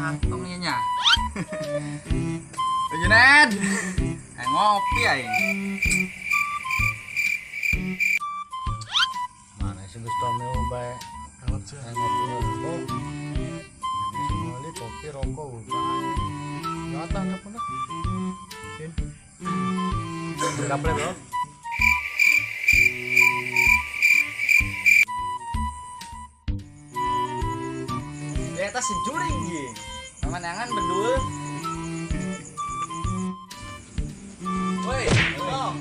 hatungnya nya. Junet. Ngopi aing. Mana sih Gusto meu bae. Ngopi rokok. Sekali kopi rokok udah. Jatan apa nak? Berapa bro? Di atas sejuring ye. Pemandangan bedul. Woi, tolong.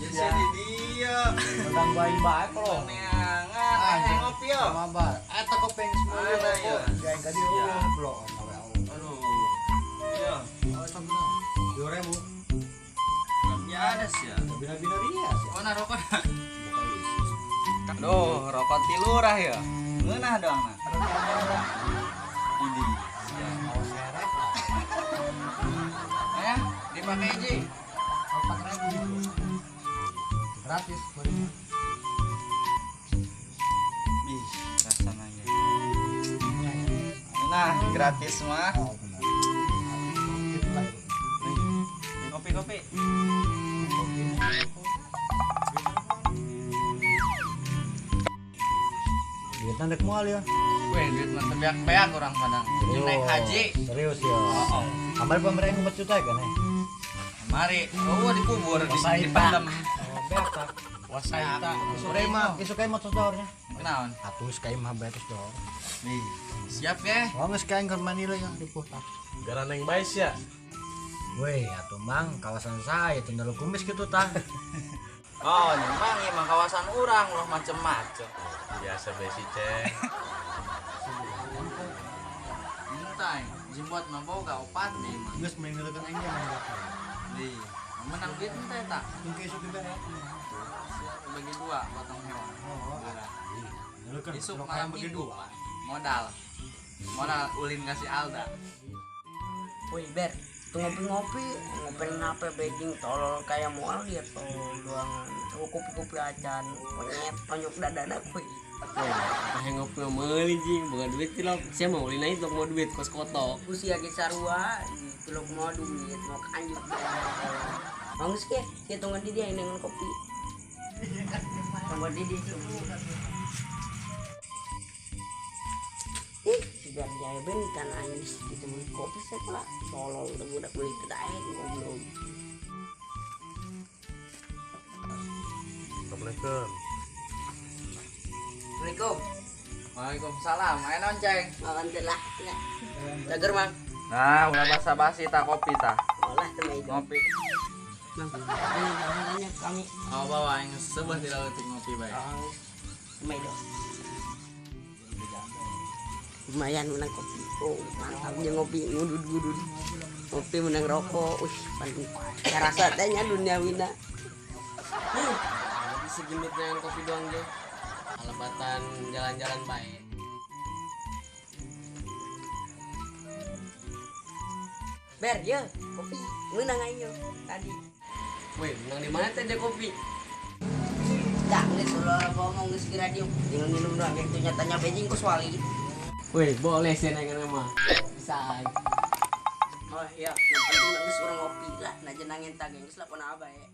Jadi dia. Sedang baik-baik loh. Pemandangan, ngopi yo. Maba. Eta kopi yang semua Ada ya. Jangan kali blok. Aduh. Iya. Oh, sama. 2.000. Ya ada sih ya. Bina-bina rias ya. Oh, nah rokok. Aduh, rokok tilurah ya. Ngeunah doang nah. Ini. Ya. Mau seret lah. Dipakai Ji. 4.000. Gratis. Ih, rasanya. Nah, gratis mah. Oh, benar. Kopi-kopi. Duit nandek mual ya. Weh, duit mah tebiak-beak orang kadang. Naik haji. Serius ya. Oh. Ambil pemerintah 4 juta kan ya? Mari, dikubur di Wasaita. dipendam. Oh, betak. Wasaita. Isukai mah, isukai mah dornya. Kenaon? Atus kai mah betus dor. Nih, siap ya? Oh, geus kain ke Manila yang di Putar. Gara neng bais ya. Weh, atuh mang kawasan saya tinggal kumis gitu tah. Oh, memang emang kawasan orang loh macem-macem. Biasa besi ceng. Entai, jimbot mah boga opat nih mah. Geus meninggalkan aing mah. Nih, menang duit entai tak? Tungke isu juga ya. Bagi dua potong hewan. Oh, Gila. Isuk malam minggu modal ulin kasih Alda. Woi Ber, tuh ngopi-ngopi, ngopi ngapain beijing tolol kayak mual dia tolol doangan. Tuh kopi-kopi acan, monyet, tonjok dadana kuy. Pahe ngopi meuli jing, boga duit tilok. Sia mau ulin aing mau duit kos kotok. Usia ge sarua, tulok mau duit, mau kanjuk. Bagus ke, hitungan di dia dengan kopi. Tambah di dia. Sudah jaya ben kan aing ditemuin kopi setelah tolol udah budak beli kedaeng ngobrol. Assalamualaikum. Assalamualaikum. Waalaikumsalam. Ayo nonceng. Alhamdulillah. Cager mang. Nah, udah basa-basi tak kopi tak. Olah teman itu. Ngopi. Mang. Ini bahannya kami. Oh, bawa yang sebah tidak letik ngopi baik. Teman itu. Lumayan menang kopi. Oh, mantap dia ngopi ngudud-ngudud. Ngopi menang rokok. Panting. Ya rasa tehnya dunia wina. Segenit dengan kopi doang je. Alebatan jalan-jalan baik. Ber, ya, kopi menang ayo tadi. Woi, menang di mana teh kopi? Jangan disuruh ngomong di radio. Tinggal minum doang. Yang nyatanya Beijing kos wali. Woi, boleh sih dengan nama. Bisa. Oh iya, yang penting bagus orang ngopi lah. Nah jenangin tageng, selapun apa ya.